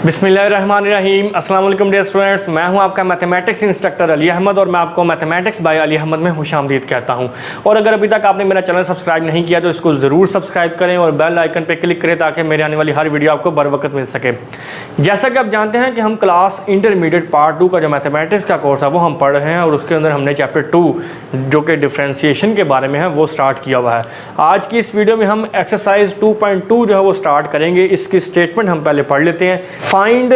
बिस्मिल्लाहिर्रहमानिर्रहीम। अस्सलाम वालेकुम डियर स्टूडेंट्स, मैं हूं आपका मैथमेटिक्स इंस्ट्रक्टर अली अहमद और मैं आपको मैथमेटिक्स बाय अली अहमद में खुशामदीद कहता हूं। और अगर अभी तक आपने मेरा चैनल सब्सक्राइब नहीं किया तो इसको ज़रूर सब्सक्राइब करें और बेल आइकन पर क्लिक करें ताकि मेरे आने वाली हर वीडियो आपको बर वक्त मिल सके। जैसा कि आप जानते हैं कि हम क्लास इंटरमीडिएट पार्ट 2 का जो मैथमेटिक्स का कोर्स है वो हम पढ़ रहे हैं और उसके अंदर हमने चैप्टर 2 जो कि डिफ्रेंशिएशन के बारे में है वो स्टार्ट किया हुआ है। आज की इस वीडियो में हम एक्सरसाइज 2.2 जो है वो स्टार्ट करेंगे। इसकी स्टेटमेंट हम पहले पढ़ लेते हैं। Find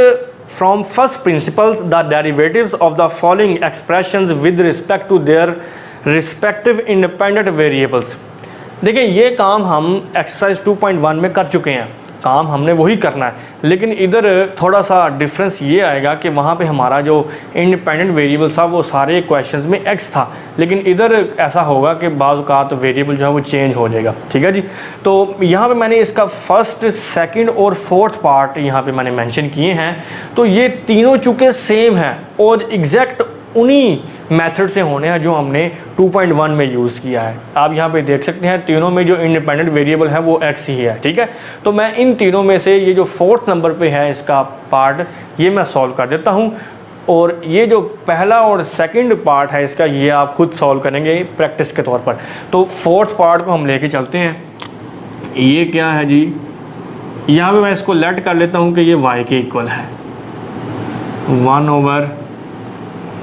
from first principles the derivatives of the following expressions with respect to their respective independent variables। देखिए ये काम हम एक्सरसाइज 2.1 में कर चुके हैं, काम हमने वही करना है, लेकिन इधर थोड़ा सा डिफरेंस ये आएगा कि वहाँ पे हमारा जो इंडिपेंडेंट वेरिएबल था वो सारे क्वेश्चंस में x था, लेकिन इधर ऐसा होगा कि बाज़ औक़ात वेरिएबल जो है वो चेंज हो जाएगा। ठीक है जी। तो यहाँ पे मैंने इसका फर्स्ट, सेकंड और फोर्थ पार्ट यहाँ पे मैंने मेंशन किए हैं। तो ये तीनों चूँकि सेम हैं और एग्जैक्ट उन्हीं मेथड से होने हैं जो हमने 2.1 में यूज़ किया है। आप यहाँ पे देख सकते हैं तीनों में जो इंडिपेंडेंट वेरिएबल है वो x ही है। ठीक है, तो मैं इन तीनों में से ये जो फोर्थ नंबर पे है इसका पार्ट ये मैं सॉल्व कर देता हूँ, और ये जो पहला और सेकंड पार्ट है इसका ये आप खुद सॉल्व करेंगे प्रैक्टिस के तौर पर। तो फोर्थ पार्ट को हम लेके चलते हैं। ये क्या है जी, यहाँ पे मैं इसको लेट कर लेता हूँ कि ये y के इक्वल है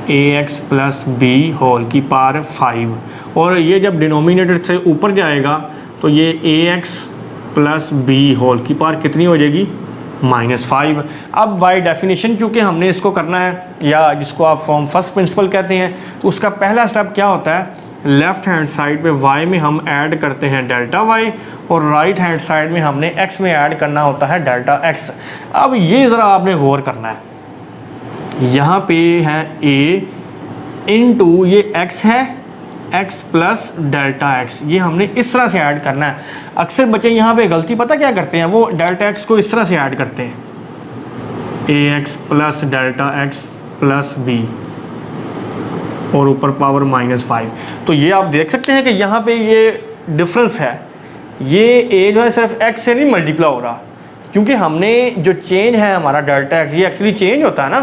1/ax प्लस बी होल की पावर 5, और ये जब डिनोमिनेटर से ऊपर जाएगा तो ये ax प्लस बी होल की पावर कितनी हो जाएगी, -5। अब बाय डेफिनेशन चूँकि हमने इसको करना है, या जिसको आप फ्रॉम फर्स्ट प्रिंसिपल कहते हैं, तो उसका पहला स्टेप क्या होता है, लेफ़्ट हैंड साइड पे y में हम ऐड करते हैं डेल्टा y और राइट हैंड साइड में हमने x में ऐड करना होता है डेल्टा x। अब ये ज़रा आपने गौर करना है, यहाँ पे है a इंटू ये x है x प्लस डेल्टा x, ये हमने इस तरह से ऐड करना है। अक्सर बच्चे यहाँ पे गलती पता क्या करते हैं, वो डेल्टा x को इस तरह से ऐड करते हैं ax plus delta x plus b और ऊपर पावर -5। तो ये आप देख सकते हैं कि यहाँ पे ये डिफरेंस है, ये a जो है सिर्फ x से नहीं मल्टीप्लाई हो रहा, क्योंकि हमने जो चेंज है हमारा डेल्टा x ये एक्चुअली चेंज होता है ना,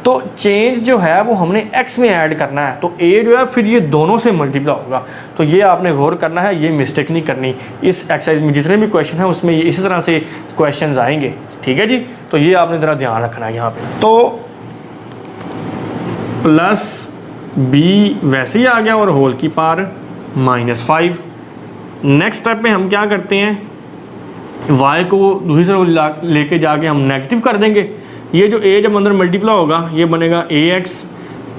तो चेंज जो है वो हमने x में ऐड करना है, तो a जो है फिर ये दोनों से मल्टीप्लाई होगा। तो ये आपने गौर करना है, ये मिस्टेक नहीं करनी। इस एक्सरसाइज में जितने भी क्वेश्चन हैं उसमें ये इसी तरह से क्वेश्चन आएंगे। ठीक है जी, तो ये आपने ज़रा ध्यान रखना है यहाँ पर। तो प्लस b वैसे ही आ गया और होल की पावर -5। नेक्स्ट स्टेप में हम क्या करते हैं, y को दूसरी तरफ लेके जाके हम नेगेटिव कर देंगे। ये जो a जब अंदर मल्टीप्लाई होगा ये बनेगा ax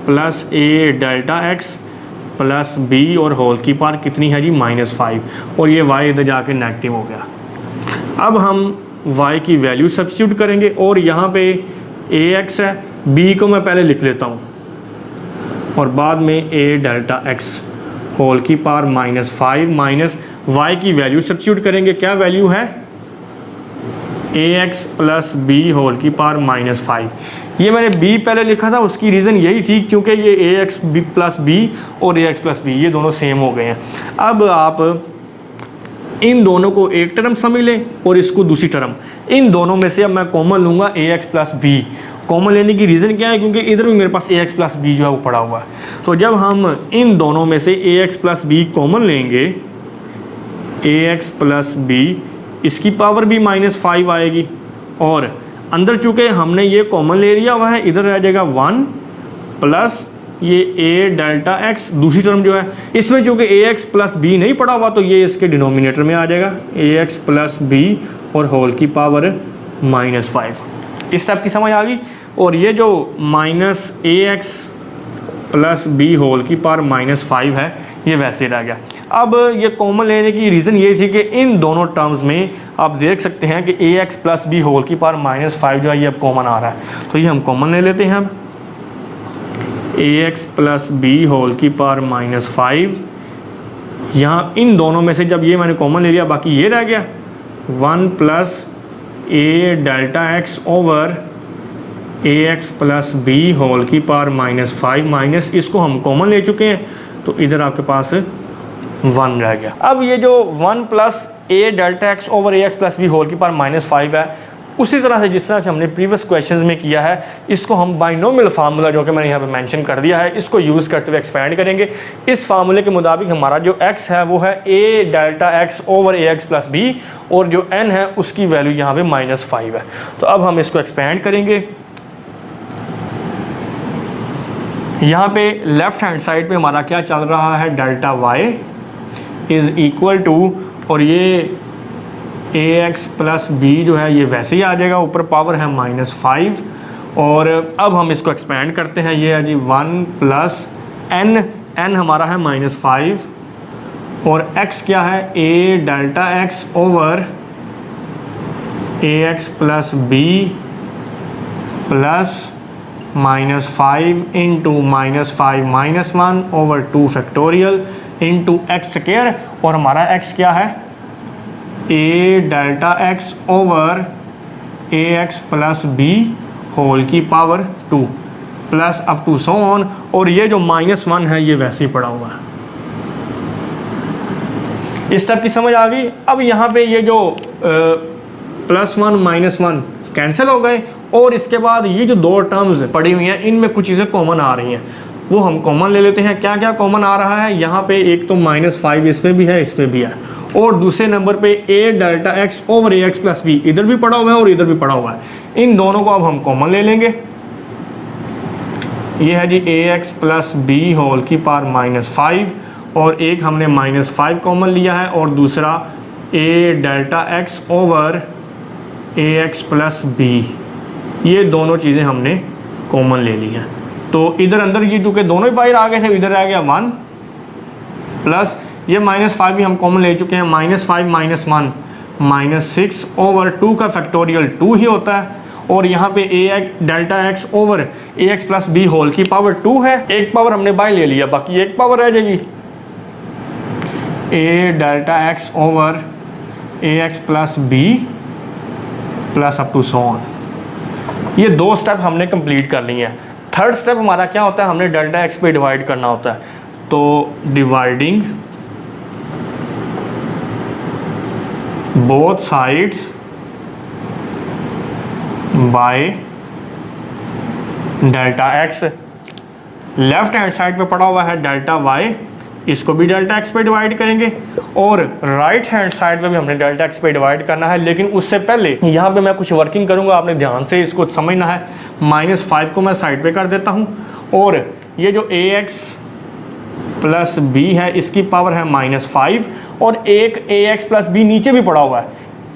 plus a delta x plus b और होल की पावर कितनी है जी, -5, और ये y इधर जाके नेगेटिव हो गया। अब हम y की वैल्यू सब्स्टिट्यूट करेंगे और यहाँ पे ax है, b को मैं पहले लिख लेता हूँ और बाद में a डेल्टा x होल की पावर -5 माइनस y की वैल्यू सब्स्टिट्यूट करेंगे। क्या वैल्यू है, ax प्लस b होल की पावर -5। ये मैंने b पहले लिखा था, उसकी रीज़न यही थी क्योंकि ये ax प्लस b और ax प्लस b ये दोनों सेम हो गए हैं। अब आप इन दोनों को एक टर्म समझ लें और इसको दूसरी टर्म, इन दोनों में से अब मैं कॉमन लूँगा ax प्लस b। कॉमन लेने की रीज़न क्या है, क्योंकि इधर भी मेरे पास ax प्लस b जो है वो पड़ा हुआ है। तो जब हम इन दोनों में से ax प्लस b कॉमन लेंगे, ax प्लस b इसकी पावर भी -5 आएगी, और अंदर चूँकि हमने ये कॉमन ले लिया हुआ है, इधर रह जाएगा 1 प्लस ये a डेल्टा x दूसरी टर्म जो है, इसमें चूँकि ax प्लस b नहीं पड़ा हुआ तो ये इसके डिनोमिनेटर में आ जाएगा ax प्लस b और होल की पावर -5। इस स्टेप की समझ आ गई। और ये जो -ax प्लस b होल की पावर -5 है ये वैसे रह गया। अब ये कॉमन लेने की रीज़न ये थी कि इन दोनों टर्म्स में आप देख सकते हैं कि ax प्लस b होल की पावर -5 जो है ये अब कॉमन आ रहा है, तो ये हम कॉमन ले लेते हैं। अब ax प्लस b होल की पावर -5, यहाँ इन दोनों में से जब ये मैंने कॉमन ले लिया बाकी ये रह गया 1 plus a delta x over ax plus b whole की पावर -5 माइनस इसको हम कॉमन ले चुके हैं, तो इधर आपके पास 1 रह गया। अब ये जो 1 plus a delta x over ax plus b whole की पावर -5 है, उसी तरह से जिस तरह से हमने प्रीवियस क्वेश्चंस में किया है, इसको हम बाइनोमियल फार्मूला जो कि मैंने यहाँ पे मेंशन कर दिया है, इसको यूज़ करते हुए एक्सपेंड करेंगे। इस फार्मूले के मुताबिक हमारा जो x है वो है a delta x over A X plus B, और जो n है उसकी वैल्यू यहाँ पे -5 है। तो अब हम इसको एक्सपेंड करेंगे। यहाँ पे लेफ्ट हैंड साइड पे हमारा क्या चल रहा है, delta y is equal to, और ये ax प्लस बी जो है ये वैसे ही आ जाएगा, ऊपर पावर है -5, और अब हम इसको एक्सपेंड करते हैं। ये है जी 1 प्लस n हमारा है -5, और x क्या है, a delta x over ax plus B plus -5 into -5 -1 over 2 factorial into x square, और हमारा x क्या है, a delta x over ax plus b whole की power 2 plus up to so on, और ये जो -1 है ये वैसे ही पड़ा हुआ है। इस स्टेप की समझ आ गई। अब यहाँ पे ये जो +1 -1 कैंसिल हो गए, और इसके बाद ये जो दो टर्म्स पड़ी हुई हैं इनमें कुछ चीज़ें कॉमन आ रही हैं, वो हम कॉमन ले लेते हैं। क्या क्या कॉमन आ रहा है, यहाँ पे एक तो -5 इसमें भी है, इसमें भी है, और दूसरे नंबर पे a delta x over A X plus B इधर भी पड़ा हुआ है और इधर भी पड़ा हुआ है। इन दोनों को अब हम कॉमन ले लेंगे। ये है जी ax प्लस बी होल की पावर -5, और एक हमने -5 कॉमन लिया है, और दूसरा a delta x over ax plus B, ये दोनों चीज़ें हमने कॉमन ले ली हैं। तो इधर अंदर ये चूँकि दोनों ही बाहर आ गए थे, इधर आ गया 1 प्लस ये -5 भी हम कॉमन ले चुके हैं, -5 -1 -6 ओवर 2 का फैक्टोरियल 2 ही होता है, और यहाँ पे a delta x over A X plus B whole की पावर 2 है। एक पावर हमने बाय ले लिया, बाकी एक पावर रह जाएगी, a delta x over A X plus B plus up to so on. ये दो स्टेप हमने कंप्लीट कर लिए हैं। थर्ड स्टेप हमारा क्या होता है, हमने डेल्टा x पे डिवाइड करना होता है। तो dividing both sides by delta x, left hand side पे पड़ा हुआ है डेल्टा y, इसको भी डेल्टा x पे डिवाइड करेंगे, और राइट हैंड साइड पे भी हमने डेल्टा x पे डिवाइड करना है। लेकिन उससे पहले यहाँ पे मैं कुछ वर्किंग करूँगा, आपने ध्यान से इसको समझना है। -5 को मैं साइड पे कर देता हूँ, और ये जो ax प्लस b है इसकी पावर है -5, और एक ax प्लस b नीचे भी पड़ा हुआ है,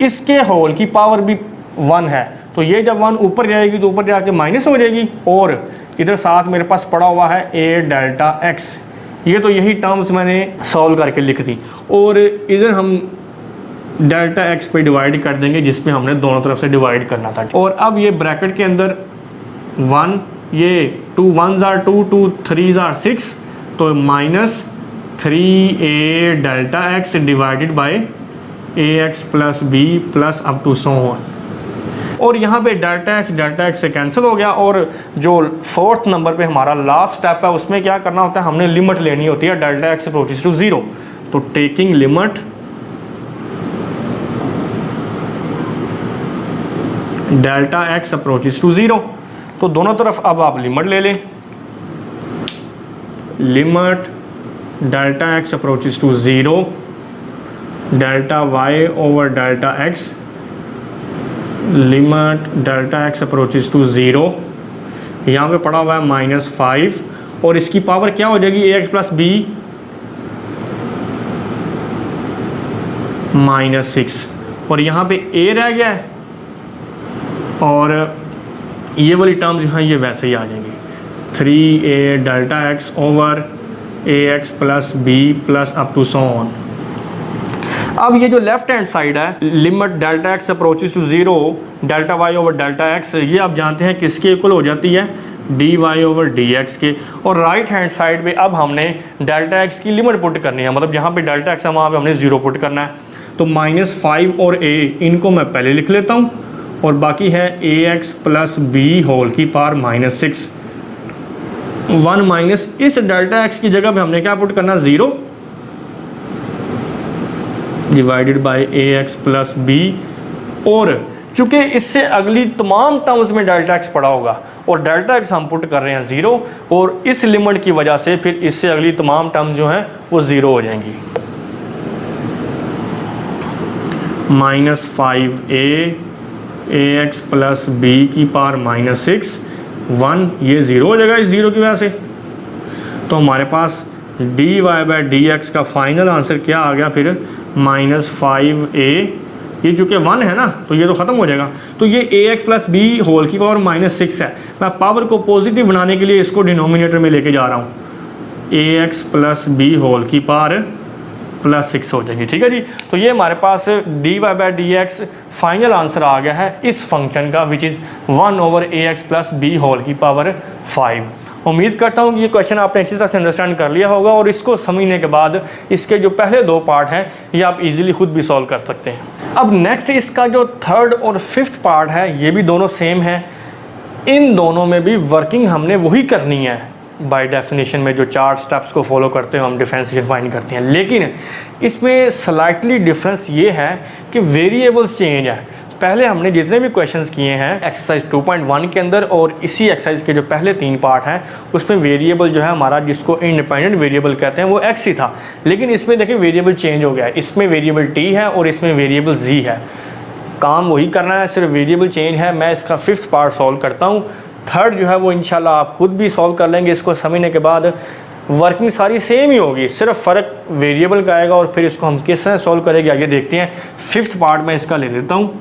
इसके होल की पावर भी 1 है। तो ये जब 1 ऊपर जाएगी तो ऊपर जाके माइनस हो जाएगी, और इधर साथ मेरे पास पड़ा हुआ है a डेल्टा x। ये तो यही टर्म्स मैंने सॉल्व करके लिख दी, और इधर हम डेल्टा x पे डिवाइड कर देंगे जिसमें हमने दोनों तरफ से डिवाइड करना था। और अब ये ब्रैकेट के अंदर 1, ये 2 1s are 2, 2 3s are 6, तो -3a delta x divided by ax plus b plus up to so on, और यहाँ पे डेल्टा x से कैंसिल हो गया। और जो फोर्थ नंबर पे हमारा लास्ट स्टेप है उसमें क्या करना होता है, हमने लिमिट लेनी होती है डेल्टा x अप्रोचेस टू 0। तो taking limit delta x approaches to 0, तो दोनों तरफ अब आप लिमिट ले लें। Limit delta x approaches to 0 delta y over delta x, limit delta x approaches to 0, यहाँ पे पड़ा हुआ है -5, और इसकी पावर क्या हो जाएगी ax प्लस b -6, और यहाँ पे a रह गया है, और ये वाली टर्म जो है ये वैसे ही आ जाएंगी, 3a delta x over ax plus b plus up to so on. अब ये जो लेफ्ट हैंड साइड है, limit delta x approaches to 0 delta y over delta x, ये आप जानते हैं किसके इक्वल हो जाती है, dy ओवर dx के। और राइट हैंड साइड पे अब हमने डेल्टा x की लिमिट पुट करनी है, मतलब जहाँ पे डेल्टा x है वहाँ पे हमने 0 पुट करना है। तो -5 और a इनको मैं पहले लिख लेता हूँ, और बाकी है ax प्लस b होल की पावर -6, 1 माइनस इस डेल्टा x की जगह पे हमने क्या पुट करना, 0 divided by ax plus b, और चूँकि इससे अगली तमाम टर्म्स में डेल्टा एक्स पड़ा होगा और डेल्टा एक्स हम पुट कर रहे हैं 0, और इस लिमिट की वजह से फिर इससे अगली तमाम टर्म जो हैं वो 0 हो जाएंगी। -5a ax प्लस b की पावर -6 1, ये 0 हो जाएगा इस 0 की वजह से। तो हमारे पास dy/dx का फाइनल आंसर क्या आ गया फिर, -5a, ये चूँकि 1 है ना तो ये तो ख़त्म हो जाएगा, तो ये ax प्लस बी होल की पावर -6 है। मैं पावर को पॉजिटिव बनाने के लिए इसको डिनोमिनेटर में लेके जा रहा हूँ, ax प्लस बी होल की पावर +6 हो जाएगी। ठीक है जी, तो ये हमारे पास dy/dx फाइनल आंसर आ गया है इस फंक्शन का, which is 1/ax plus B whole की पावर 5। उम्मीद करता हूँ कि ये क्वेश्चन आपने अच्छी तरह से अंडरस्टैंड कर लिया होगा, और इसको समझने के बाद इसके जो पहले 2 पार्ट हैं ये आप इजीली खुद भी सॉल्व कर सकते हैं। अब नेक्स्ट इसका जो 3rd और 5th पार्ट है ये भी दोनों सेम है। इन दोनों में भी वर्किंग हमने वही करनी है बाय डेफिनेशन में, जो 4 स्टेप्स को फॉलो करते हैं हम डिफरेंशियल फाइंड करते हैं, लेकिन इसमें स्लाइटली डिफरेंस ये है कि वेरिएबल्स चेंज है। पहले हमने जितने भी क्वेश्चंस किए हैं एक्सरसाइज 2.1 के अंदर और इसी एक्सरसाइज के जो पहले 3 पार्ट हैं उसमें वेरिएबल जो है हमारा, जिसको इंडिपेंडेंट वेरिएबल कहते हैं, वो x ही था, लेकिन इसमें देखिए वेरिएबल चेंज हो गया है। इसमें वेरिएबल t है और इसमें वेरिएबल z है। काम वही करना है, सिर्फ वेरिएबल चेंज है। मैं इसका 5th पार्ट सॉल्व करता हूँ। 3rd जो है वो इंशाल्लाह आप खुद भी सॉल्व कर लेंगे। इसको समझने के बाद वर्किंग सारी सेम ही होगी, सिर्फ फ़र्क वेरिएबल का आएगा, और फिर इसको हम किस तरह सॉल्व करेंगे आगे देखते हैं। 5th पार्ट में इसका ले लेता हूँ,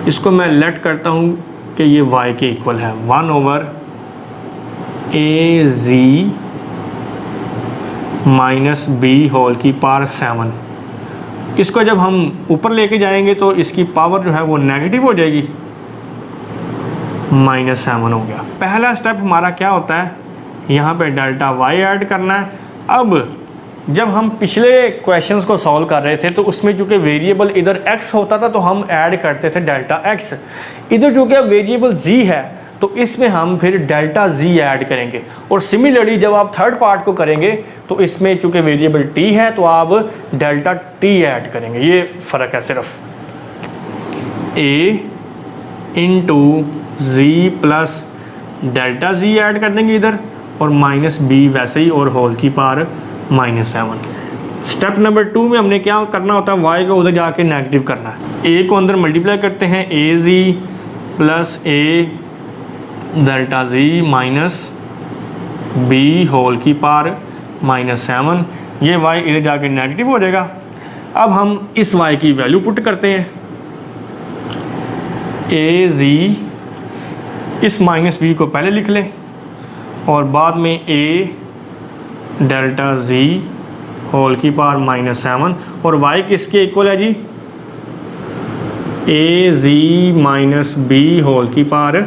इसको मैं लेट करता हूँ कि ये y के इक्वल है 1/az माइनस बी होल की पावर 7। इसको जब हम ऊपर लेके जाएंगे तो इसकी पावर जो है वो नेगेटिव हो जाएगी, -7 हो गया। पहला स्टेप हमारा क्या होता है, यहाँ पे डेल्टा y ऐड करना है। अब जब हम पिछले क्वेश्चंस को सॉल्व कर रहे थे तो उसमें चूँकि वेरिएबल इधर x होता था तो हम ऐड करते थे डेल्टा x, इधर चूँकि वेरिएबल z है तो इसमें हम फिर डेल्टा z ऐड करेंगे। और सिमिलरली जब आप 3rd पार्ट को करेंगे तो इसमें चूँकि वेरिएबल t है तो आप डेल्टा t ऐड करेंगे। ये फ़र्क है सिर्फ, a into z plus delta z add कर देंगे इधर, और -b वैसे ही, और होल की पावर -7। स्टेप नंबर 2 में हमने क्या करना होता है, y को उधर जाके नेगेटिव करना है। a को अंदर मल्टीप्लाई करते हैं, az plus a delta z minus b whole की पावर -7। ये y इधर जाके नेगेटिव हो जाएगा। अब हम इस y की वैल्यू पुट करते हैं, az, इस -b को पहले लिख लें और बाद में a डेल्टा z होल की पावर -7, और y किसके इक्वल है जी, az माइनस बी होल की पावर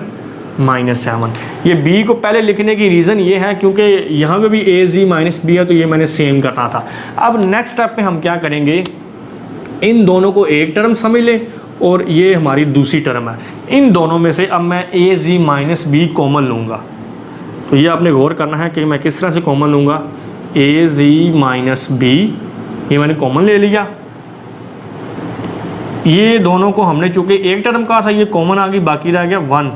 -7। ये b को पहले लिखने की रीज़न ये है क्योंकि यहाँ पे भी az माइनस बी है तो ये मैंने सेम करना था। अब नेक्स्ट स्टेप में हम क्या करेंगे, इन दोनों को एक टर्म समझ लें और ये हमारी दूसरी टर्म है। इन दोनों में से अब मैं az माइनस बी कॉमन लूँगा, तो ये आपने गौर करना है कि मैं किस तरह से कॉमन लूँगा। az माइनस बी, ये मैंने कॉमन ले लिया। ये दोनों को हमने चूँकि एक टर्म कहा था, ये कॉमन आ गई, बाकी रह गया 1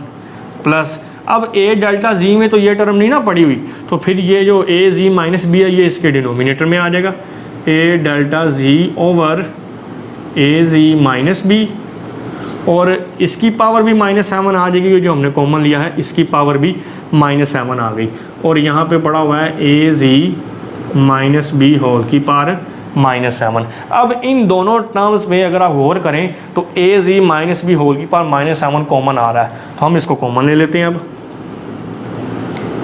प्लस। अब a डेल्टा z में तो ये टर्म नहीं ना पड़ी हुई, तो फिर ये जो az माइनस बी है ये इसके डिनोमिनेटर में आ जाएगा, a delta z over az minus B, और इसकी पावर भी -7 आ जाएगी, जो हमने कॉमन लिया है इसकी पावर भी -7 आ गई, और यहाँ पे पड़ा हुआ है az माइनस बी होल की पावर -7। अब इन दोनों टर्म्स में अगर आप गौर करें तो az माइनस बी होल की पावर -7 कॉमन आ रहा है, तो हम इसको कॉमन ले लेते हैं। अब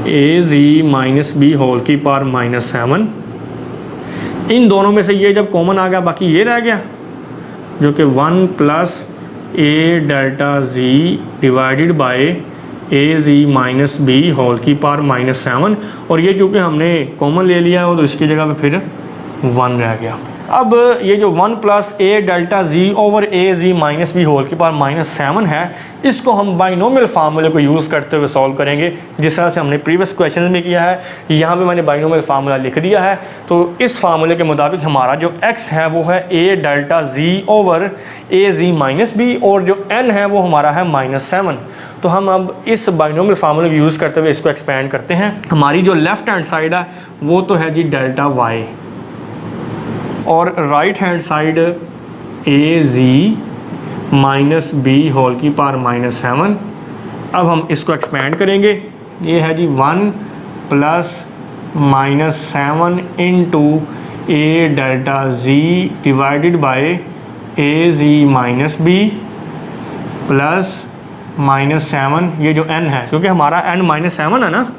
az माइनस बी होल की पावर -7, इन दोनों में से ये जब कॉमन आ गया बाकी ये रह गया, जो कि 1 plus a delta z divided by az minus B whole की पावर -7, और ये चूँकि हमने कॉमन ले लिया हो तो इसकी जगह पे फिर 1 रह गया। अब ये जो 1 प्लस ए डेल्टा जी ओवर ए जी माइनस बी होल की पावर -7 है, इसको हम बाइनोमियल फार्मूले को यूज़ करते हुए सॉल्व करेंगे, जिस तरह से हमने प्रीवियस क्वेश्चन में किया है। यहाँ पे मैंने बाइनोमियल फार्मूला लिख दिया है। तो इस फार्मूले के मुताबिक हमारा जो x है वो है a delta ji over A ji minus B, और जो n है वो हमारा है -7। तो हम अब इस बाइनोमियल फार्मूले को यूज़ करते हुए इसको एक्सपेंड करते हैं। हमारी जो लेफ्ट हैंड साइड है वो तो है जी डेल्टा y, और right hand side A ji minus B whole की पावर -7। अब हम इसको एक्सपेंड करेंगे। ये है Z 1 plus -7 into A delta ji divided by A ji minus B plus -7, ये जो n है, क्योंकि हमारा n -7 है ना,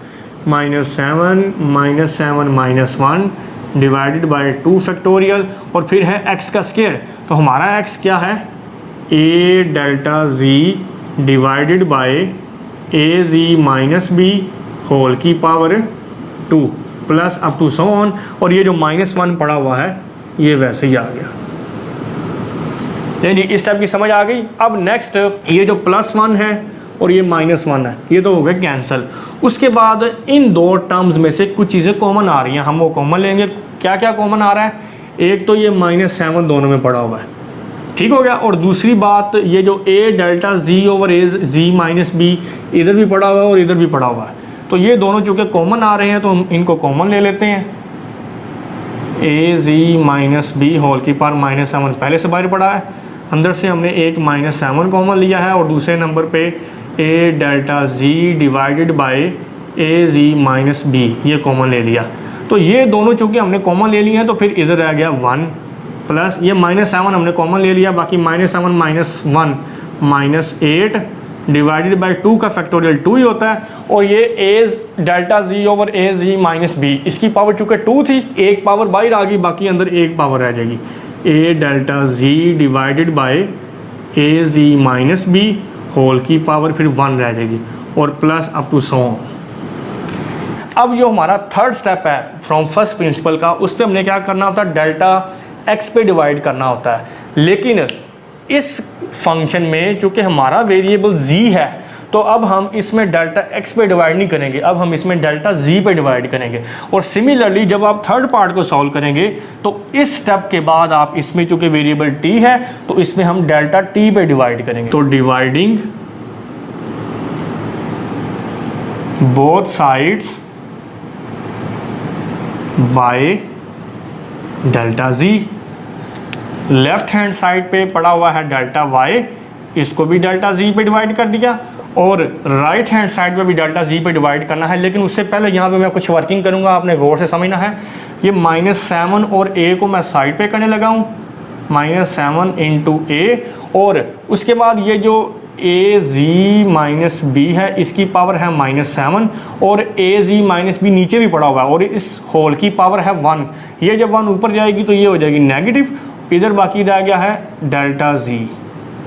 -7 -1 डिवाइडेड बाय 2 फैक्टोरियल, और फिर है x का स्क्वायर। तो हमारा x क्या है, a delta ji divided by A ji minus B whole की power 2 plus up to so on, और ये जो -1 पड़ा हुआ है ये वैसे ही आ गया। जी इस टाइप की समझ आ गई। अब नेक्स्ट ये जो +1 है और ये -1 है, ये तो हो गए कैंसिल। उसके बाद इन दो टर्म्स में से कुछ चीज़ें कॉमन आ रही हैं, हम वो कॉमन लेंगे। क्या क्या कॉमन आ रहा है, एक तो ये -7 दोनों में पड़ा हुआ है, ठीक हो गया। और दूसरी बात, ये जो ए डेल्टा जी ओवर ए जी माइनस बी इधर भी पड़ा हुआ है और इधर भी पड़ा हुआ है, तो ये दोनों चूँकि कॉमन आ रहे हैं तो हम इनको कॉमन ले लेते हैं। ए जी माइनस बी होल की पावर -7 पहले से बाहर पड़ा है, अंदर से हमने एक -7 कॉमन लिया है, और दूसरे नंबर पे a delta ji divided by A ji minus b ये कॉमन ले लिया। तो ये दोनों चूँकि हमने कॉमन ले लिए हैं तो फिर इधर रह गया 1 प्लस ये -7 हमने कॉमन ले लिया, बाकी -7 -1 -8 डिवाइडेड बाय 2 का फैक्टोरियल 2 ही होता है। और ये ए डेल्टा जी ओवर ए जी माइनस बी, इसकी पावर चूँकि 2 थी, एक पावर बाहर आ गई, बाकी अंदर एक पावर रह जाएगी। A delta ji divided by A ji minus B whole की पावर फिर 1 रह जाएगी, और plus up to so on. अब जो हमारा थर्ड स्टेप है फ्रॉम फर्स्ट प्रिंसिपल का, उस पर हमने क्या करना होता है, डेल्टा एक्स पे डिवाइड करना होता है। लेकिन इस फंक्शन में चूँकि हमारा वेरिएबल z है, तो अब हम इसमें डेल्टा x पे डिवाइड नहीं करेंगे, अब हम इसमें डेल्टा z पे डिवाइड करेंगे। और सिमिलरली जब आप थर्ड पार्ट को सॉल्व करेंगे तो इस स्टेप के बाद आप इसमें चूँकि वेरिएबल t है तो इसमें हम डेल्टा t पे डिवाइड करेंगे। तो dividing both sides by delta z। Left hand side पे पड़ा हुआ है डेल्टा y, इसको भी डेल्टा z पे डिवाइड कर दिया, और राइट हैंड साइड पे भी डेल्टा z पे डिवाइड करना है। लेकिन उससे पहले यहाँ पे मैं कुछ वर्किंग करूँगा, आपने गौर से समझना है। ये -7 और a को मैं साइड पे करने लगा हूँ, -7 इंटू ए, और उसके बाद ये जो ए जी माइनस बी है इसकी पावर है -7, और ए जी माइनस बी नीचे भी पड़ा हुआ है, और इस होल की पावर है 1। ये जब 1 ऊपर जाएगी तो ये हो जाएगी नेगेटिव, इधर बाकी रह गया है डेल्टा जी।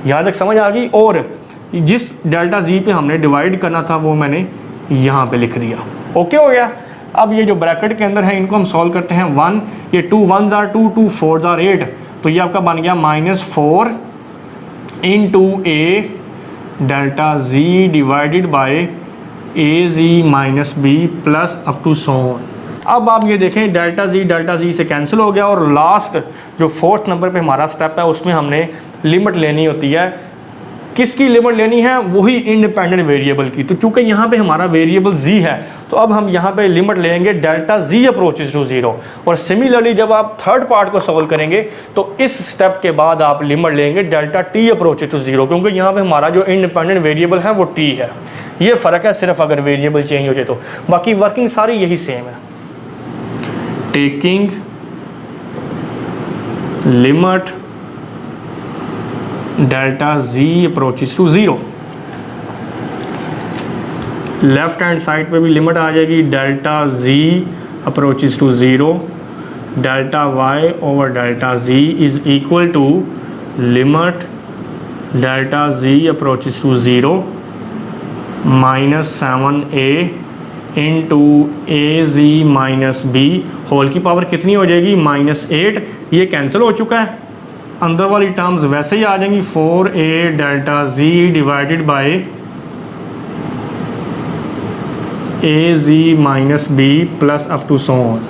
यहाँ तक समझ आ गई। और जिस डेल्टा जी पे हमने डिवाइड करना था वो मैंने यहाँ पे लिख दिया, ओके हो गया। अब ये जो ब्रैकेट के अंदर है इनको हम सॉल्व करते हैं। 1, ये 2 1s are 2, 2 4s are 8, तो ये आपका बन गया -4 into A delta ji divided by A ji minus B plus up to so on. अब आप ये देखें डेल्टा जी से कैंसिल हो गया, और लास्ट जो 4th नंबर पे हमारा स्टेप है उसमें हमने लिमिट लेनी होती है। किसकी लिमिट लेनी है, वही इंडिपेंडेंट वेरिएबल की। तो चूंकि यहाँ पे हमारा वेरिएबल z है तो अब हम यहाँ पे लिमिट लेंगे डेल्टा z अप्रोचेस टू 0। और सिमिलरली जब आप थर्ड पार्ट को सॉल्व करेंगे तो इस स्टेप के बाद आप लिमिट लेंगे डेल्टा t अप्रोचेस टू 0, क्योंकि यहाँ पे हमारा जो इंडिपेंडेंट वेरिएबल है वो t है। ये फ़र्क है सिर्फ अगर वेरिएबल चेंज हो जाए तो, बाकी वर्किंग सारी यही सेम है। Taking limit delta z approaches to 0, left hand side पे भी लिमिट आ जाएगी delta z approaches to 0, delta y over delta z is equal to limit delta z approaches to 0 -7a into a ji minus B whole की power कितनी हो जाएगी -8। ये cancel हो चुका है, अंदर वाली टर्म्स वैसे ही आ जाएंगी 4a delta z divided by A ji minus B plus up to so on.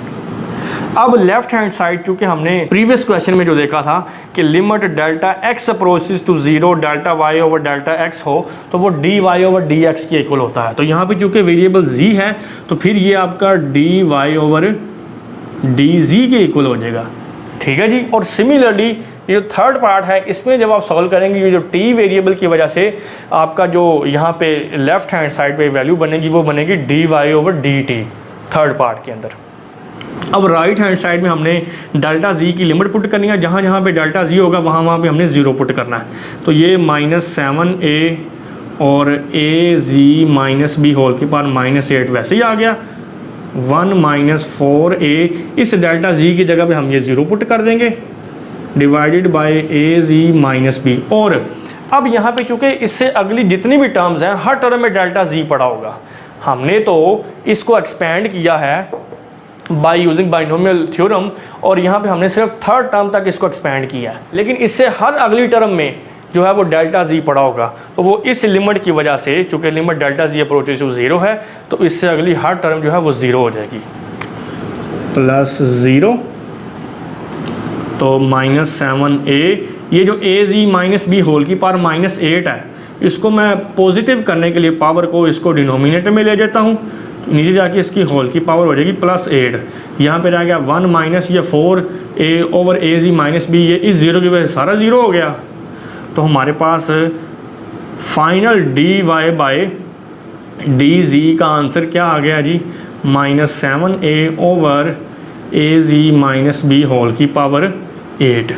अब लेफ्ट हैंड साइड चूंकि हमने प्रीवियस क्वेश्चन में जो देखा था कि limit delta x approaches to 0 delta y over delta x हो तो वो dy ओवर dx के इक्वल होता है। तो यहाँ पे चूंकि वेरिएबल z है तो फिर ये आपका dy ओवर dz के इक्वल हो जाएगा, ठीक है जी। और सिमिलरली ये जो थर्ड पार्ट है इसमें जब आप सॉल्व करेंगे ये जो t वेरिएबल की वजह से आपका जो यहाँ पे लेफ्ट हैंड साइड पे वैल्यू बनेगी वो बनेगी dy over dt third part के अंदर। अब राइट हैंड साइड में हमने डेल्टा z की लिमिट पुट करनी है, जहाँ जहाँ पे डेल्टा z होगा वहाँ पे हमने 0 पुट करना है। तो ये -7a और ए जी माइनस बी होल की पावर -8 वैसे ही आ गया, 1 4a इस डेल्टा z की जगह पे हम ये 0 पुट कर देंगे divided by A ji minus B. और अब यहाँ पे चूँकि इससे अगली जितनी भी टर्म्स हैं हर टर्म में डेल्टा z पड़ा होगा। हमने तो इसको एक्सपेंड किया है बाय यूजिंग बाइनोमियल थ्योरम और यहाँ पे हमने सिर्फ थर्ड टर्म तक इसको एक्सपेंड किया है, लेकिन इससे हर अगली टर्म में जो है वो डेल्टा z पड़ा होगा। तो वो इस लिमिट की वजह से चूँकि limit delta z approaches to 0 है तो इससे अगली हर टर्म जो है वो 0 हो जाएगी, +0 तो -7a। ये जो ए जी माइनस बी होल की पावर -8 है इसको मैं पॉजिटिव करने के लिए पावर को इसको डिनोमिनेटर में ले जाता हूँ, नीचे जाके इसकी होल की पावर हो जाएगी +8। यहाँ पे रह गया 1 माइनस ये 4a ओवर ए जी माइनस बी, ये इस 0 की वजह से सारा 0 हो गया। तो हमारे पास फाइनल dy बाय dz का आंसर क्या आ गया जी -7a ओवर ए जी माइनस बी होल की पावर 8।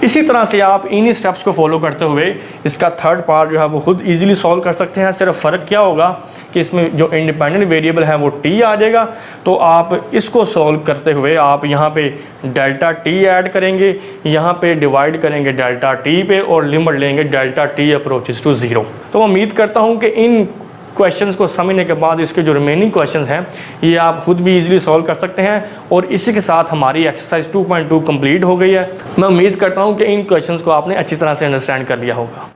इसी तरह से आप इन्हीं स्टेप्स को फॉलो करते हुए इसका थर्ड पार्ट जो है वो खुद इजीली सॉल्व कर सकते हैं। सिर्फ फ़र्क क्या होगा कि इसमें जो इंडिपेंडेंट वेरिएबल है वो t आ जाएगा। तो आप इसको सॉल्व करते हुए आप यहाँ पे डेल्टा t ऐड करेंगे, यहाँ पे डिवाइड करेंगे डेल्टा t पे और लिमिट लेंगे डेल्टा t अप्रोचेस टू 0। तो उम्मीद करता हूँ कि इन क्वेश्चंस को समझने के बाद इसके जो रिमेनिंग क्वेश्चंस हैं ये आप खुद भी इजीली सॉल्व कर सकते हैं। और इसी के साथ हमारी एक्सरसाइज 2.2 कंप्लीट हो गई है। मैं उम्मीद करता हूं कि इन क्वेश्चंस को आपने अच्छी तरह से अंडरस्टैंड कर लिया होगा।